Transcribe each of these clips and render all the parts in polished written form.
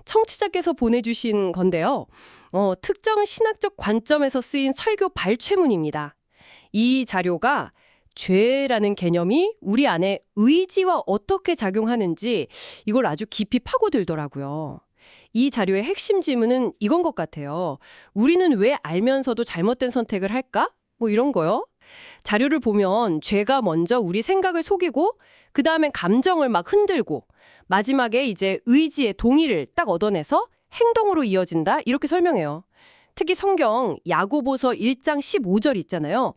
청취자께서 보내주신 건데요. 특정 신학적 관점에서 쓰인 설교 발췌문입니다. 이 자료가 죄라는 개념이 우리 안에 의지와 어떻게 작용하는지 이걸 아주 깊이 파고들더라고요. 이 자료의 핵심 질문은 이건 것 같아요. 우리는 왜 알면서도 잘못된 선택을 할까? 뭐 이런 거요. 자료를 보면 죄가 먼저 우리 생각을 속이고 그 다음에 감정을 막 흔들고 마지막에 이제 의지의 동의를 딱 얻어내서 행동으로 이어진다 이렇게 설명해요. 특히 성경 야고보서 1장 15절 있잖아요.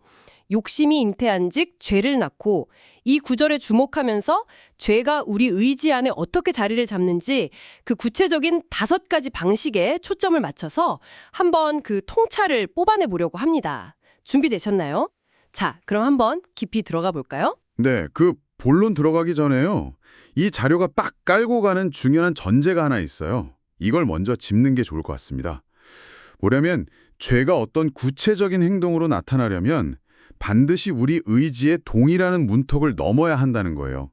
욕심이 잉태한즉 죄를 낳고 이 구절에 주목하면서 죄가 우리 의지 안에 어떻게 자리를 잡는지 그 구체적인 5가지 방식에 초점을 맞춰서 한번 그 통찰을 뽑아내 보려고 합니다. 준비되셨나요? 자, 그럼 한번 깊이 들어가 볼까요? 네, 그 본론 들어가기 전에요. 이 자료가 빡 깔고 가는 중요한 전제가 하나 있어요. 이걸 먼저 짚는 게 좋을 것 같습니다. 뭐냐면 죄가 어떤 구체적인 행동으로 나타나려면 반드시 우리 의지의 동의라는 문턱을 넘어야 한다는 거예요.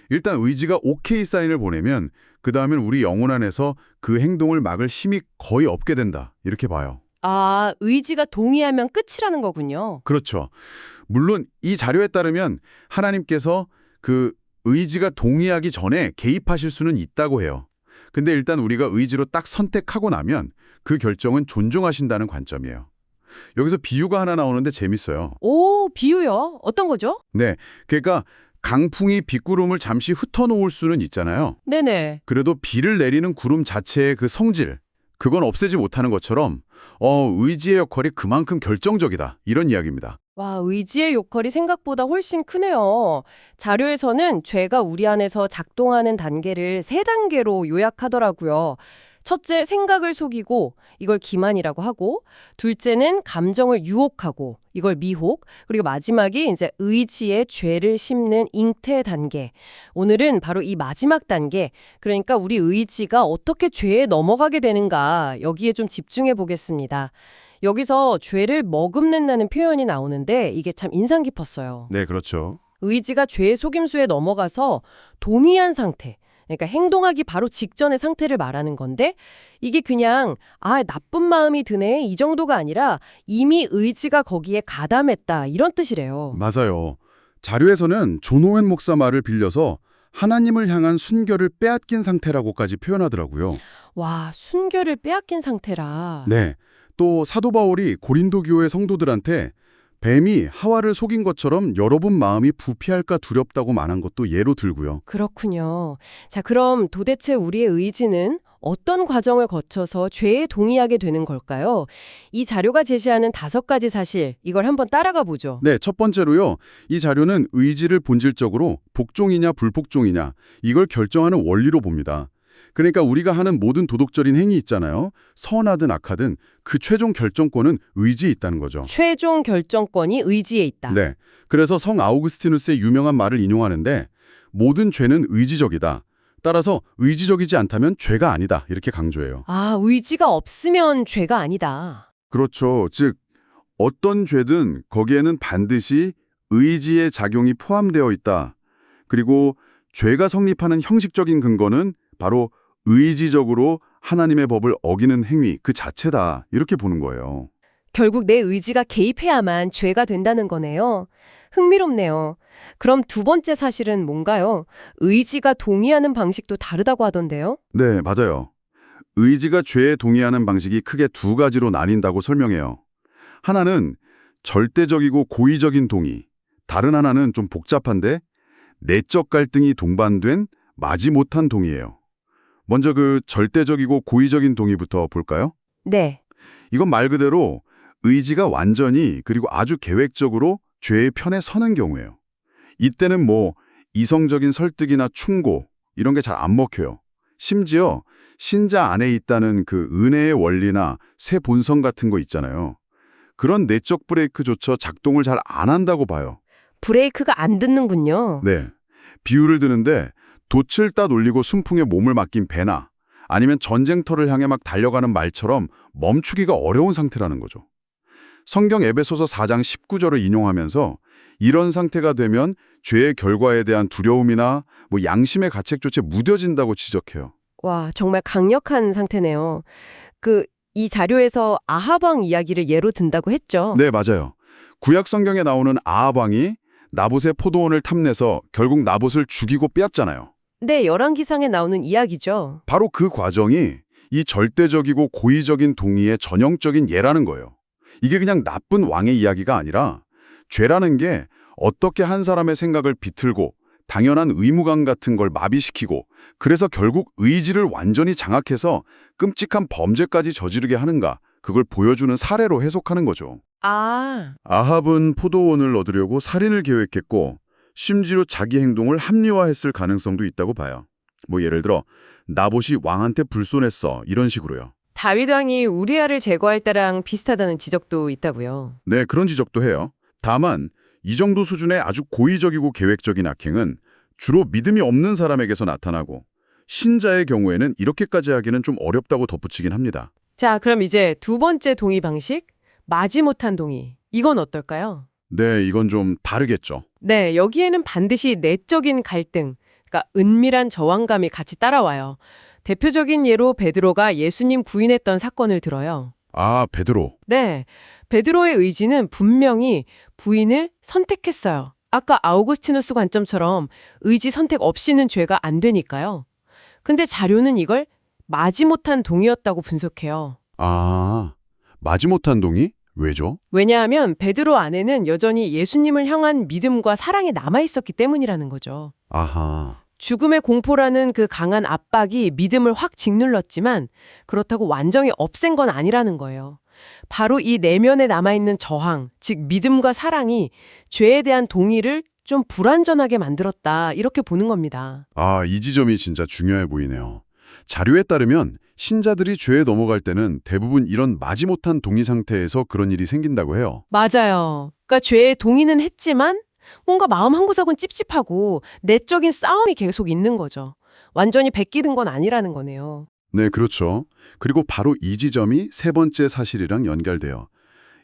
일단 의지가 오케이 사인을 보내면 그 다음엔 우리 영혼 안에서 그 행동을 막을 힘이 거의 없게 된다. 이렇게 봐요. 아, 의지가 동의하면 끝이라는 거군요. 그렇죠. 물론 이 자료에 따르면 하나님께서 그 의지가 동의하기 전에 개입하실 수는 있다고 해요. 근데 일단 우리가 의지로 딱 선택하고 나면 그 결정은 존중하신다는 관점이에요. 여기서 비유가 하나 나오는데 재밌어요. 오, 비유요? 어떤 거죠? 네, 그러니까 강풍이 빗구름을 잠시 흩어놓을 수는 있잖아요. 네네. 그래도 비를 내리는 구름 자체의 그 성질, 그건 없애지 못하는 것처럼 의지의 역할이 그만큼 결정적이다. 이런 이야기입니다. 와, 의지의 역할이 생각보다 훨씬 크네요. 자료에서는 죄가 우리 안에서 작동하는 단계를 3단계로 요약하더라고요. 첫째, 생각을 속이고 이걸 기만이라고 하고, 둘째는 감정을 유혹하고 이걸 미혹, 그리고 마지막이 이제 의지에 죄를 심는 잉태 단계. 오늘은 바로 이 마지막 단계, 그러니까 우리 의지가 어떻게 죄에 넘어가게 되는가 여기에 좀 집중해 보겠습니다. 여기서 죄를 머금는다는 표현이 나오는데 이게 참 인상 깊었어요. 네, 그렇죠. 의지가 죄의 속임수에 넘어가서 동의한 상태, 그러니까 행동하기 바로 직전의 상태를 말하는 건데 이게 그냥 나쁜 마음이 드네 이 정도가 아니라 이미 의지가 거기에 가담했다 이런 뜻이래요. 맞아요. 자료에서는 존 오웬 목사 말을 빌려서 하나님을 향한 순결을 빼앗긴 상태라고까지 표현하더라고요. 와, 순결을 빼앗긴 상태라. 네, 또 사도 바울이 고린도 교회 성도들한테 뱀이 하와를 속인 것처럼 여러분 마음이 부패할까 두렵다고 말한 것도 예로 들고요. 그렇군요. 자, 그럼 도대체 우리의 의지는 어떤 과정을 거쳐서 죄에 동의하게 되는 걸까요? 이 자료가 제시하는 5가지 사실, 이걸 한번 따라가 보죠. 네, 첫 번째로요. 이 자료는 의지를 본질적으로 복종이냐 불복종이냐 이걸 결정하는 원리로 봅니다. 그러니까 우리가 하는 모든 도덕적인 행위 있잖아요. 선하든 악하든 그 최종 결정권은 의지에 있다는 거죠. 최종 결정권이 의지에 있다. 네, 그래서 성 아우구스티누스의 유명한 말을 인용하는데 모든 죄는 의지적이다. 따라서 의지적이지 않다면 죄가 아니다. 이렇게 강조해요. 아, 의지가 없으면 죄가 아니다. 그렇죠. 즉 어떤 죄든 거기에는 반드시 의지의 작용이 포함되어 있다. 그리고 죄가 성립하는 형식적인 근거는 바로 의지적으로 하나님의 법을 어기는 행위 그 자체다. 이렇게 보는 거예요. 결국 내 의지가 개입해야만 죄가 된다는 거네요. 흥미롭네요. 그럼 2번째 사실은 뭔가요? 의지가 동의하는 방식도 다르다고 하던데요? 네, 맞아요. 의지가 죄에 동의하는 방식이 크게 2가지로 나뉜다고 설명해요. 하나는 절대적이고 고의적인 동의, 다른 하나는 좀 복잡한데 내적 갈등이 동반된 마지못한 동의예요. 먼저 그 절대적이고 고의적인 동의부터 볼까요? 네. 이건 말 그대로 의지가 완전히 그리고 아주 계획적으로 죄의 편에 서는 경우예요. 이때는 이성적인 설득이나 충고 이런 게 잘 안 먹혀요. 심지어 신자 안에 있다는 그 은혜의 원리나 새 본성 같은 거 있잖아요. 그런 내적 브레이크조차 작동을 잘 안 한다고 봐요. 브레이크가 안 듣는군요. 네. 비유를 드는데 돛을 따 놀리고 순풍에 몸을 맡긴 배나 아니면 전쟁터를 향해 막 달려가는 말처럼 멈추기가 어려운 상태라는 거죠. 성경 에베소서 4장 19절을 인용하면서 이런 상태가 되면 죄의 결과에 대한 두려움이나 양심의 가책조차 무뎌진다고 지적해요. 와, 정말 강력한 상태네요. 이 자료에서 아합 왕 이야기를 예로 든다고 했죠. 네, 맞아요. 구약 성경에 나오는 아합 왕이 나봇의 포도원을 탐내서 결국 나봇을 죽이고 빼앗잖아요. 네, 열왕기상에 나오는 이야기죠. 바로 그 과정이 이 절대적이고 고의적인 동의의 전형적인 예라는 거예요. 이게 그냥 나쁜 왕의 이야기가 아니라 죄라는 게 어떻게 한 사람의 생각을 비틀고 당연한 의무감 같은 걸 마비시키고 그래서 결국 의지를 완전히 장악해서 끔찍한 범죄까지 저지르게 하는가 그걸 보여주는 사례로 해석하는 거죠. 아, 아합은 포도원을 얻으려고 살인을 계획했고 심지어 자기 행동을 합리화했을 가능성도 있다고 봐요. 뭐 예를 들어 나봇이 왕한테 불손했어 이런 식으로요. 다윗 왕이 우리아를 제거할 때랑 비슷하다는 지적도 있다고요. 네, 그런 지적도 해요. 다만 이 정도 수준의 아주 고의적이고 계획적인 악행은 주로 믿음이 없는 사람에게서 나타나고 신자의 경우에는 이렇게까지 하기는 좀 어렵다고 덧붙이긴 합니다. 자, 그럼 이제 두 번째 동의 방식, 마지못한 동의. 이건 어떨까요? 네, 이건 좀 다르겠죠. 네, 여기에는 반드시 내적인 갈등, 그러니까 은밀한 저항감이 같이 따라와요. 대표적인 예로 베드로가 예수님 부인했던 사건을 들어요. 아, 베드로. 네, 베드로의 의지는 분명히 부인을 선택했어요. 아까 아우구스티누스 관점처럼 의지 선택 없이는 죄가 안 되니까요. 근데 자료는 이걸 마지못한 동의였다고 분석해요. 아, 마지못한 동의? 왜죠? 왜냐하면 베드로 안에는 여전히 예수님을 향한 믿음과 사랑이 남아있었기 때문이라는 거죠. 아하. 죽음의 공포라는 그 강한 압박이 믿음을 확 짓눌렀지만 그렇다고 완전히 없앤 건 아니라는 거예요. 바로 이 내면에 남아있는 저항, 즉 믿음과 사랑이 죄에 대한 동의를 좀 불완전하게 만들었다 이렇게 보는 겁니다. 아, 이 지점이 진짜 중요해 보이네요. 자료에 따르면 신자들이 죄에 넘어갈 때는 대부분 이런 마지못한 동의 상태에서 그런 일이 생긴다고 해요. 맞아요. 그러니까 죄에 동의는 했지만 뭔가 마음 한구석은 찝찝하고 내적인 싸움이 계속 있는 거죠. 완전히 베끼는 건 아니라는 거네요. 네, 그렇죠. 그리고 바로 이 지점이 세 번째 사실이랑 연결돼요.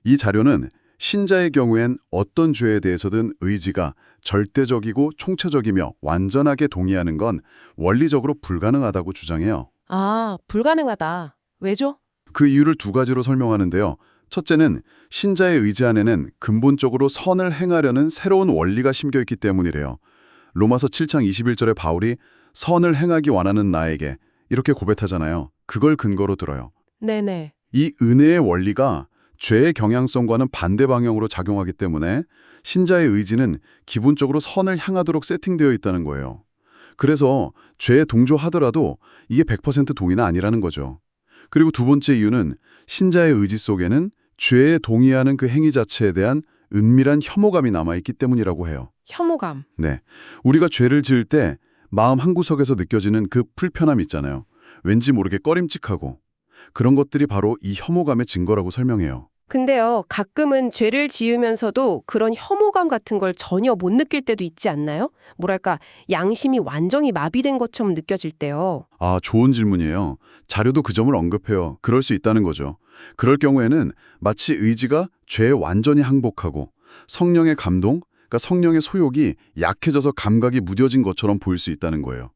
이 자료는 신자의 경우엔 어떤 죄에 대해서든 의지가 절대적이고 총체적이며 완전하게 동의하는 건 원리적으로 불가능하다고 주장해요. 아, 불가능하다. 왜죠? 그 이유를 두 가지로 설명하는데요. 첫째는 신자의 의지 안에는 근본적으로 선을 행하려는 새로운 원리가 심겨있기 때문이래요. 로마서 7장 21절에 바울이 선을 행하기 원하는 나에게 이렇게 고백하잖아요. 그걸 근거로 들어요. 네네. 이 은혜의 원리가 죄의 경향성과는 반대 방향으로 작용하기 때문에 신자의 의지는 기본적으로 선을 향하도록 세팅되어 있다는 거예요. 그래서 죄에 동조하더라도 이게 100% 동의는 아니라는 거죠. 그리고 두 번째 이유는 신자의 의지 속에는 죄에 동의하는 그 행위 자체에 대한 은밀한 혐오감이 남아있기 때문이라고 해요. 혐오감. 네, 우리가 죄를 지을 때 마음 한구석에서 느껴지는 그 불편함 있잖아요. 왠지 모르게 꺼림칙하고 그런 것들이 바로 이 혐오감의 증거라고 설명해요. 근데요, 가끔은 죄를 지으면서도 그런 혐오감 같은 걸 전혀 못 느낄 때도 있지 않나요? 뭐랄까, 양심이 완전히 마비된 것처럼 느껴질 때요. 아, 좋은 질문이에요. 자료도 그 점을 언급해요. 그럴 수 있다는 거죠. 그럴 경우에는 마치 의지가 죄에 완전히 항복하고 성령의 감동, 그러니까 성령의 소욕이 약해져서 감각이 무뎌진 것처럼 보일 수 있다는 거예요.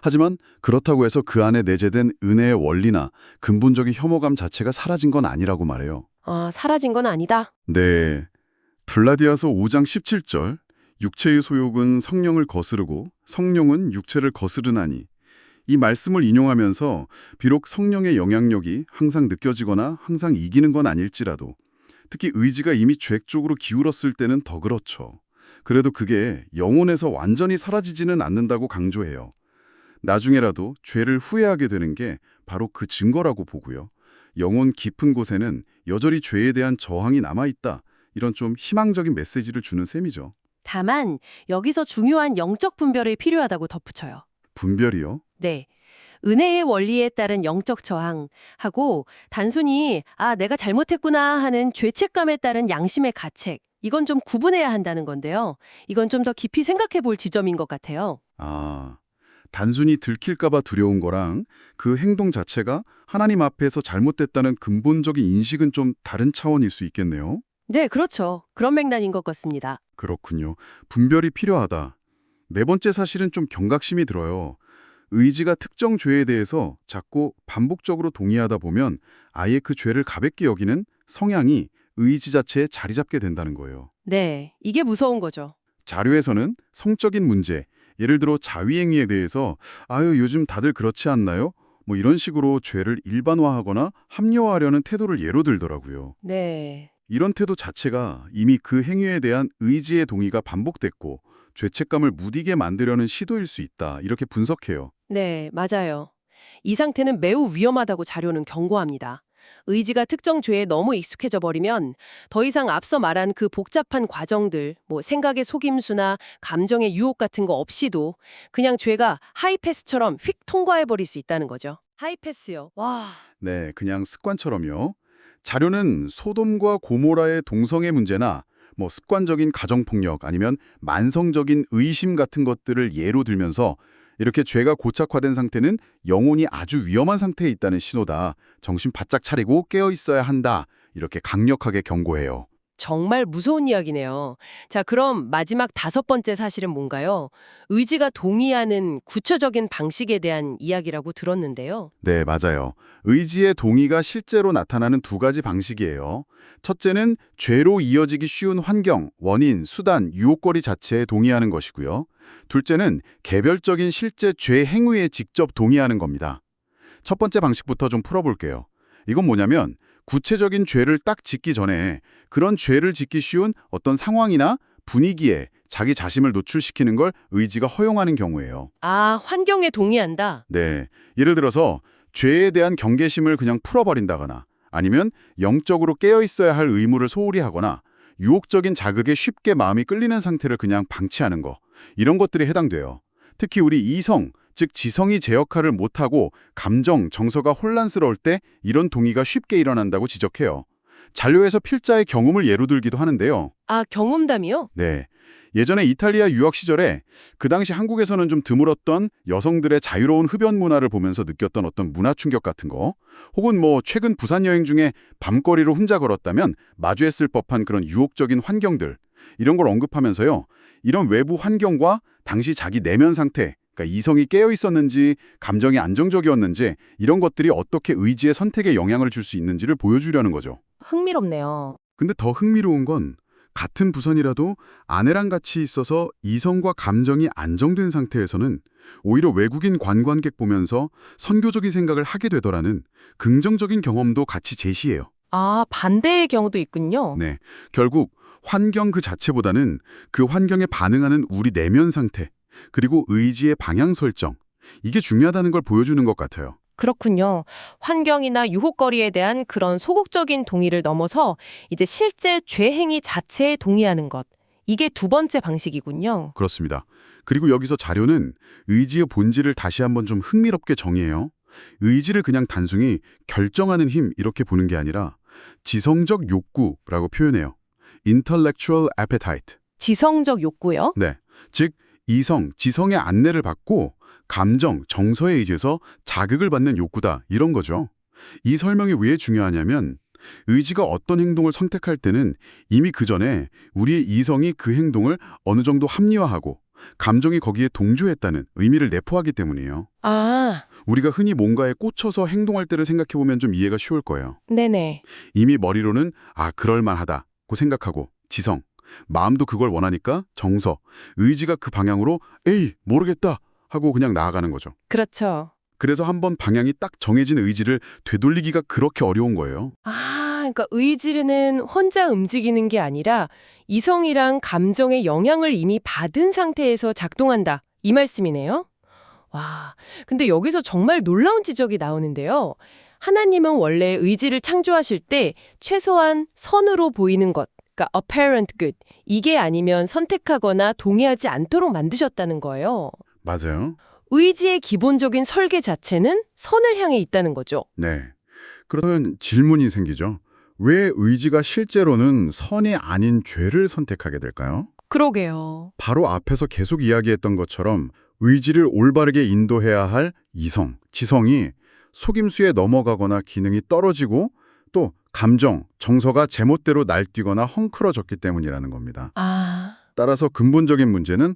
하지만 그렇다고 해서 그 안에 내재된 은혜의 원리나 근본적인 혐오감 자체가 사라진 건 아니라고 말해요. 아, 사라진 건 아니다. 네. 블라디아서 5장 17절 육체의 소욕은 성령을 거스르고 성령은 육체를 거스르나니 이 말씀을 인용하면서 비록 성령의 영향력이 항상 느껴지거나 항상 이기는 건 아닐지라도 특히 의지가 이미 죄 쪽으로 기울었을 때는 더 그렇죠. 그래도 그게 영혼에서 완전히 사라지지는 않는다고 강조해요. 나중에라도 죄를 후회하게 되는 게 바로 그 증거라고 보고요. 영혼 깊은 곳에는 여전히 죄에 대한 저항이 남아있다. 이런 좀 희망적인 메시지를 주는 셈이죠. 다만 여기서 중요한 영적 분별이 필요하다고 덧붙여요. 분별이요? 네. 은혜의 원리에 따른 영적 저항하고 단순히 내가 잘못했구나 하는 죄책감에 따른 양심의 가책, 이건 좀 구분해야 한다는 건데요. 이건 좀 더 깊이 생각해 볼 지점인 것 같아요. 아, 단순히 들킬까봐 두려운 거랑 그 행동 자체가 하나님 앞에서 잘못됐다는 근본적인 인식은 좀 다른 차원일 수 있겠네요. 네, 그렇죠. 그런 맥락인 것 같습니다. 그렇군요. 분별이 필요하다. 네 번째 사실은 좀 경각심이 들어요. 의지가 특정 죄에 대해서 자꾸 반복적으로 동의하다 보면 아예 그 죄를 가볍게 여기는 성향이 의지 자체에 자리 잡게 된다는 거예요. 네, 이게 무서운 거죠. 자료에서는 성적인 문제, 예를 들어 자위행위에 대해서 아유 요즘 다들 그렇지 않나요? 뭐 이런 식으로 죄를 일반화하거나 합리화하려는 태도를 예로 들더라고요. 네. 이런 태도 자체가 이미 그 행위에 대한 의지의 동의가 반복됐고 죄책감을 무디게 만들려는 시도일 수 있다. 이렇게 분석해요. 네, 맞아요. 이 상태는 매우 위험하다고 자료는 경고합니다. 의지가 특정 죄에 너무 익숙해져 버리면 더 이상 앞서 말한 그 복잡한 과정들, 뭐 생각의 속임수나 감정의 유혹 같은 거 없이도 그냥 죄가 하이패스처럼 휙 통과해 버릴 수 있다는 거죠. 하이패스요. 와. 네, 그냥 습관처럼요. 자료는 소돔과 고모라의 동성애 문제나 뭐 습관적인 가정폭력 아니면 만성적인 의심 같은 것들을 예로 들면서 이렇게 죄가 고착화된 상태는 영혼이 아주 위험한 상태에 있다는 신호다. 정신 바짝 차리고 깨어 있어야 한다. 이렇게 강력하게 경고해요. 정말 무서운 이야기네요. 자, 그럼 마지막 5번째 사실은 뭔가요? 의지가 동의하는 구체적인 방식에 대한 이야기라고 들었는데요. 네, 맞아요. 의지의 동의가 실제로 나타나는 두 가지 방식이에요. 첫째는 죄로 이어지기 쉬운 환경, 원인, 수단, 유혹거리 자체에 동의하는 것이고요. 둘째는 개별적인 실제 죄 행위에 직접 동의하는 겁니다. 첫 번째 방식부터 좀 풀어볼게요. 이건 뭐냐면 구체적인 죄를 딱 짓기 전에 그런 죄를 짓기 쉬운 어떤 상황이나 분위기에 자기 자신을 노출시키는 걸 의지가 허용하는 경우예요. 아, 환경에 동의한다. 네, 예를 들어서 죄에 대한 경계심을 그냥 풀어버린다거나 아니면 영적으로 깨어있어야 할 의무를 소홀히 하거나 유혹적인 자극에 쉽게 마음이 끌리는 상태를 그냥 방치하는 거, 이런 것들이 해당돼요. 특히 우리 이성, 즉 지성이 제 역할을 못하고 감정, 정서가 혼란스러울 때 이런 동의가 쉽게 일어난다고 지적해요. 잔료에서 필자의 경험을 예로 들기도 하는데요. 아, 경험담이요? 네. 예전에 이탈리아 유학 시절에 그 당시 한국에서는 좀 드물었던 여성들의 자유로운 흡연 문화를 보면서 느꼈던 어떤 문화 충격 같은 거, 혹은 뭐 최근 부산 여행 중에 밤거리로 혼자 걸었다면 마주했을 법한 그런 유혹적인 환경들, 이런 걸 언급하면서요. 이런 외부 환경과 당시 자기 내면 상태, 그러니까 이성이 깨어 있었는지 감정이 안정적이었는지 이런 것들이 어떻게 의지의 선택에 영향을 줄 수 있는지를 보여주려는 거죠. 흥미롭네요. 근데 더 흥미로운 건 같은 부산이라도 아내랑 같이 있어서 이성과 감정이 안정된 상태에서는 오히려 외국인 관광객 보면서 선교적인 생각을 하게 되더라는 긍정적인 경험도 같이 제시해요. 아, 반대의 경우도 있군요. 네, 결국 환경 그 자체보다는 그 환경에 반응하는 우리 내면 상태, 그리고 의지의 방향 설정, 이게 중요하다는 걸 보여주는 것 같아요. 그렇군요. 환경이나 유혹거리에 대한 그런 소극적인 동의를 넘어서 이제 실제 죄 행위 자체에 동의하는 것. 이게 두 번째 방식이군요. 그렇습니다. 그리고 여기서 자료는 의지의 본질을 다시 한번 좀 흥미롭게 정의해요. 의지를 그냥 단순히 결정하는 힘 이렇게 보는 게 아니라 지성적 욕구라고 표현해요. intellectual appetite. 지성적 욕구요? 네, 즉 이성, 지성의 안내를 받고 감정, 정서에 의해서 자극을 받는 욕구다 이런 거죠. 이 설명이 왜 중요하냐면 의지가 어떤 행동을 선택할 때는 이미 그 전에 우리의 이성이 그 행동을 어느 정도 합리화하고 감정이 거기에 동조했다는 의미를 내포하기 때문이에요. 아, 우리가 흔히 뭔가에 꽂혀서 행동할 때를 생각해보면 좀 이해가 쉬울 거예요. 네네. 이미 머리로는 아, 그럴만하다고 생각하고 지성, 마음도 그걸 원하니까 정서, 의지가 그 방향으로 에이, 모르겠다 하고 그냥 나아가는 거죠. 그렇죠. 그래서 한번 방향이 딱 정해진 의지를 되돌리기가 그렇게 어려운 거예요. 아, 그러니까 의지는 혼자 움직이는 게 아니라 이성이랑 감정의 영향을 이미 받은 상태에서 작동한다. 이 말씀이네요. 와, 근데 여기서 정말 놀라운 지적이 나오는데요. 하나님은 원래 의지를 창조하실 때 최소한 선으로 보이는 것, 그러니까 apparent good, 이게 아니면 선택하거나 동의하지 않도록 만드셨다는 거예요. 맞아요. 의지의 기본적인 설계 자체는 선을 향해 있다는 거죠. 네. 그러면 질문이 생기죠. 왜 의지가 실제로는 선이 아닌 죄를 선택하게 될까요? 그러게요. 바로 앞에서 계속 이야기했던 것처럼 의지를 올바르게 인도해야 할 이성, 지성이 속임수에 넘어가거나 기능이 떨어지고 또 감정, 정서가 제멋대로 날뛰거나 헝클어졌기 때문이라는 겁니다. 아, 따라서 근본적인 문제는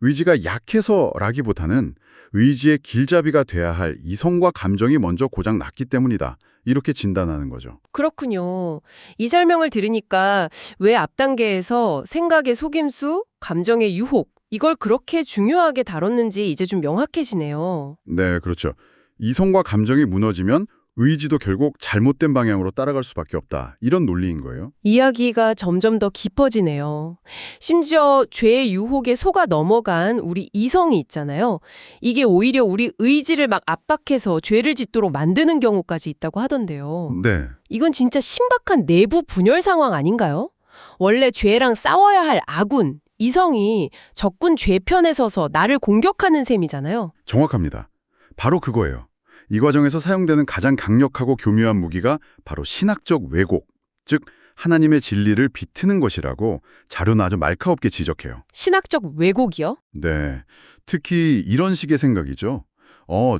의지가 약해서라기보다는 의지의 길잡이가 돼야 할 이성과 감정이 먼저 고장 났기 때문이다. 이렇게 진단하는 거죠. 그렇군요. 이 설명을 들으니까 왜 앞 단계에서 생각의 속임수, 감정의 유혹, 이걸 그렇게 중요하게 다뤘는지 이제 좀 명확해지네요. 네, 그렇죠. 이성과 감정이 무너지면 의지도 결국 잘못된 방향으로 따라갈 수밖에 없다. 이런 논리인 거예요. 이야기가 점점 더 깊어지네요. 심지어 죄의 유혹에 속아 넘어간 우리 이성이 있잖아요. 이게 오히려 우리 의지를 막 압박해서 죄를 짓도록 만드는 경우까지 있다고 하던데요. 네. 이건 진짜 신박한 내부 분열 상황 아닌가요? 원래 죄랑 싸워야 할 아군, 이성이 적군 죄 편에 서서 나를 공격하는 셈이잖아요. 정확합니다. 바로 그거예요. 이 과정에서 사용되는 가장 강력하고 교묘한 무기가 바로 신학적 왜곡, 즉 하나님의 진리를 비트는 것이라고 자료는 아주 말카없게 지적해요. 신학적 왜곡이요? 네, 특히 이런 식의 생각이죠.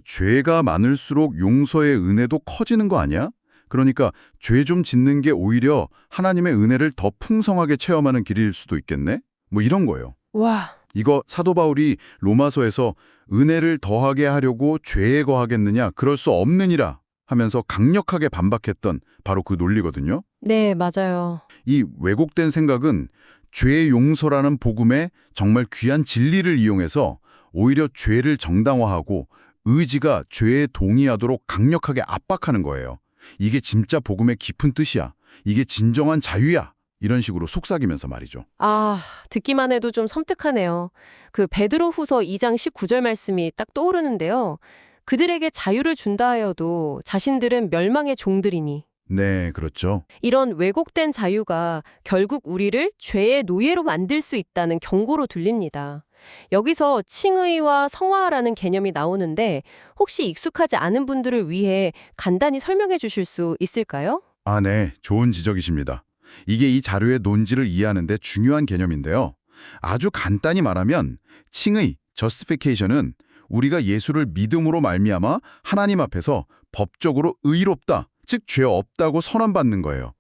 죄가 많을수록 용서의 은혜도 커지는 거 아니야? 그러니까 죄 좀 짓는 게 오히려 하나님의 은혜를 더 풍성하게 체험하는 길일 수도 있겠네? 뭐 이런 거예요. 와, 이거 사도 바울이 로마서에서 은혜를 더하게 하려고 죄에 거하겠느냐 그럴 수 없느니라 하면서 강력하게 반박했던 바로 그 논리거든요. 네, 맞아요. 이 왜곡된 생각은 죄의 용서라는 복음의 정말 귀한 진리를 이용해서 오히려 죄를 정당화하고 의지가 죄에 동의하도록 강력하게 압박하는 거예요. 이게 진짜 복음의 깊은 뜻이야. 이게 진정한 자유야. 이런 식으로 속삭이면서 말이죠. 아, 듣기만 해도 좀 섬뜩하네요. 그 베드로후서 2장 19절 말씀이 딱 떠오르는데요. 그들에게 자유를 준다 하여도 자신들은 멸망의 종들이니. 네, 그렇죠. 이런 왜곡된 자유가 결국 우리를 죄의 노예로 만들 수 있다는 경고로 들립니다. 여기서 칭의와 성화라는 개념이 나오는데 혹시 익숙하지 않은 분들을 위해 간단히 설명해 주실 수 있을까요? 아, 네. 좋은 지적이십니다. 이게 이 자료의 논지를 이해하는 데 중요한 개념인데요. 아주 간단히 말하면 칭의, justification은 우리가 예수를 믿음으로 말미암아 하나님 앞에서 법적으로 의롭다, 즉 죄 없다고 선언받는 거예요.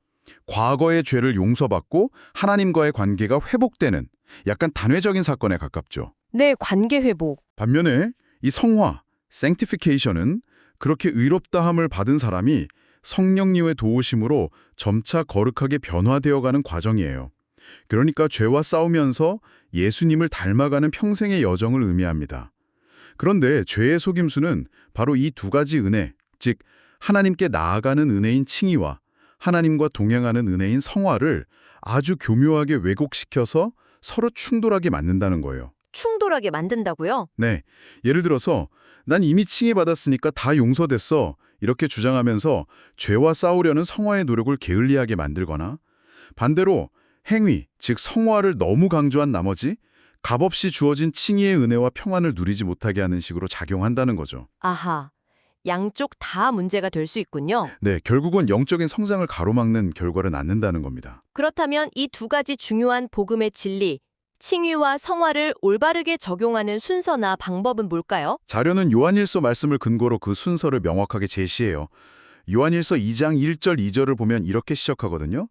과거의 죄를 용서받고 하나님과의 관계가 회복되는 약간 단회적인 사건에 가깝죠. 네, 관계 회복. 반면에 이 성화, sanctification은 그렇게 의롭다함을 받은 사람이 성령님의 도우심으로 점차 거룩하게 변화되어가는 과정이에요. 그러니까 죄와 싸우면서 예수님을 닮아가는 평생의 여정을 의미합니다. 그런데 죄의 속임수는 바로 이 두 가지 은혜, 즉 하나님께 나아가는 은혜인 칭의와 하나님과 동행하는 은혜인 성화를 아주 교묘하게 왜곡시켜서 서로 충돌하게 만든다는 거예요. 충돌하게 만든다고요? 네, 예를 들어서 난 이미 칭의받았으니까 다 용서됐어 이렇게 주장하면서 죄와 싸우려는 성화의 노력을 게을리하게 만들거나 반대로 행위, 즉 성화를 너무 강조한 나머지 값없이 주어진 칭의의 은혜와 평안을 누리지 못하게 하는 식으로 작용한다는 거죠. 아하, 양쪽 다 문제가 될 수 있군요. 네, 결국은 영적인 성장을 가로막는 결과를 낳는다는 겁니다. 그렇다면 이 두 가지 중요한 복음의 진리, 칭의와 성화를 올바르게 적용하는 순서나 방법은 뭘까요? 자료는 요한일서 말씀을 근거로 그 순서를 명확하게 제시해요. 요한일서 2장 1절 2절을 보면 이렇게 시작하거든요.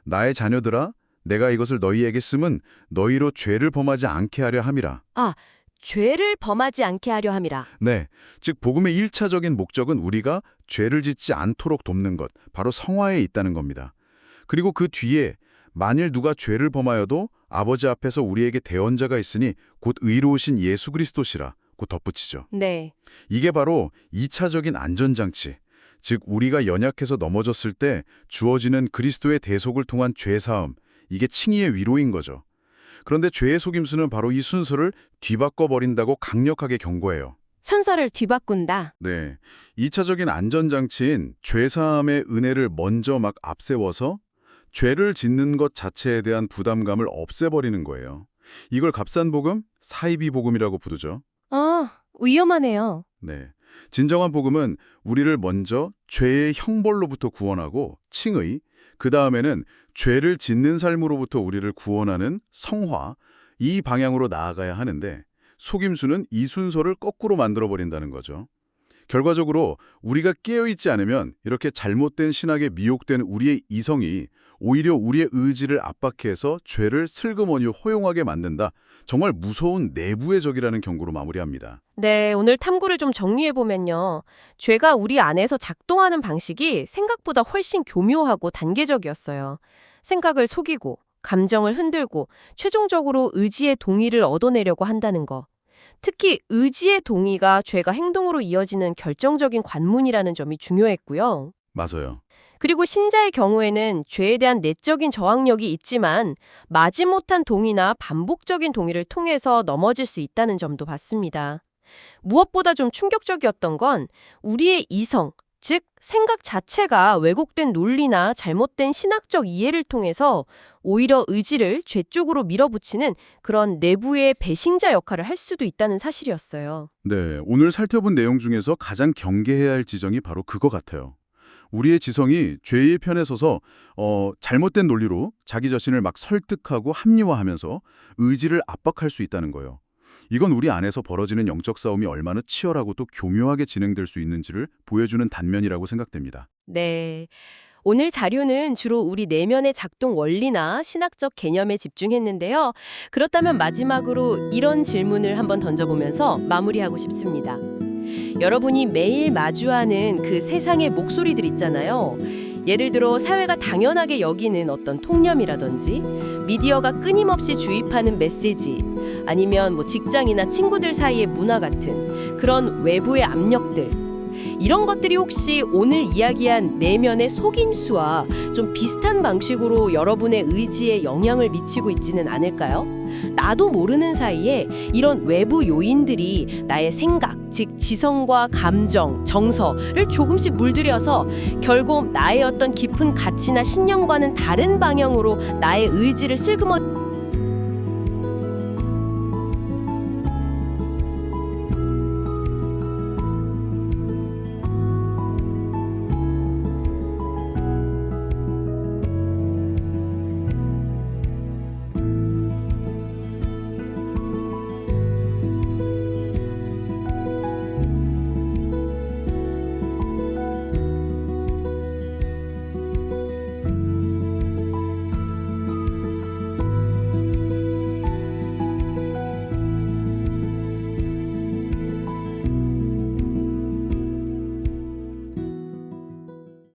나의 자녀들아, 내가 이것을 너희에게 쓰면 너희로 죄를 범하지 않게 하려 함이라. 아, 죄를 범하지 않게 하려 함이라. 네, 즉 복음의 1차적인 목적은 우리가 죄를 짓지 않도록 돕는 것, 바로 성화에 있다는 겁니다. 그리고 그 뒤에 만일 누가 죄를 범하여도 아버지 앞에서 우리에게 대언자가 있으니 곧 의로우신 예수 그리스도시라 곧 덧붙이죠. 네. 이게 바로 2차적인 안전장치, 즉 우리가 연약해서 넘어졌을 때 주어지는 그리스도의 대속을 통한 죄사함, 이게 칭의의 위로인 거죠. 그런데 죄의 속임수는 바로 이 순서를 뒤바꿔버린다고 강력하게 경고해요. 순서를 뒤바꾼다. 네, 2차적인 안전장치인 죄사함의 은혜를 먼저 막 앞세워서 죄를 짓는 것 자체에 대한 부담감을 없애버리는 거예요. 이걸 값싼 복음, 사이비 복음이라고 부르죠. 아, 위험하네요. 네, 진정한 복음은 우리를 먼저 죄의 형벌로부터 구원하고 칭의, 그 다음에는 죄를 짓는 삶으로부터 우리를 구원하는 성화, 이 방향으로 나아가야 하는데 속임수는 이 순서를 거꾸로 만들어버린다는 거죠. 결과적으로 우리가 깨어있지 않으면 이렇게 잘못된 신학에 미혹된 우리의 이성이 오히려 우리의 의지를 압박해서 죄를 슬그머니 허용하게 만든다. 정말 무서운 내부의 적이라는 경고로 마무리합니다. 네, 오늘 탐구를 좀 정리해보면요. 죄가 우리 안에서 작동하는 방식이 생각보다 훨씬 교묘하고 단계적이었어요. 생각을 속이고, 감정을 흔들고, 최종적으로 의지의 동의를 얻어내려고 한다는 거. 특히 의지의 동의가 죄가 행동으로 이어지는 결정적인 관문이라는 점이 중요했고요. 맞아요. 그리고 신자의 경우에는 죄에 대한 내적인 저항력이 있지만 마지못한 동의나 반복적인 동의를 통해서 넘어질 수 있다는 점도 봤습니다. 무엇보다 좀 충격적이었던 건 우리의 이성, 즉 생각 자체가 왜곡된 논리나 잘못된 신학적 이해를 통해서 오히려 의지를 죄 쪽으로 밀어붙이는 그런 내부의 배신자 역할을 할 수도 있다는 사실이었어요. 네, 오늘 살펴본 내용 중에서 가장 경계해야 할 지점이 바로 그거 같아요. 우리의 지성이 죄의 편에 서서 잘못된 논리로 자기 자신을 막 설득하고 합리화하면서 의지를 압박할 수 있다는 거예요. 이건 우리 안에서 벌어지는 영적 싸움이 얼마나 치열하고 또 교묘하게 진행될 수 있는지를 보여주는 단면이라고 생각됩니다. 네. 오늘 자료는 주로 우리 내면의 작동 원리나 신학적 개념에 집중했는데요. 그렇다면 마지막으로 이런 질문을 한번 던져보면서 마무리하고 싶습니다. 여러분이 매일 마주하는 그 세상의 목소리들 있잖아요. 예를 들어 사회가 당연하게 여기는 어떤 통념이라든지 미디어가 끊임없이 주입하는 메시지 아니면 직장이나 친구들 사이의 문화 같은 그런 외부의 압력들 이런 것들이 혹시 오늘 이야기한 내면의 속임수와 좀 비슷한 방식으로 여러분의 의지에 영향을 미치고 있지는 않을까요? 나도 모르는 사이에 이런 외부 요인들이 나의 생각, 즉 지성과 감정, 정서를 조금씩 물들여서 결국 나의 어떤 깊은 가치나 신념과는 다른 방향으로 나의 의지를 슬그머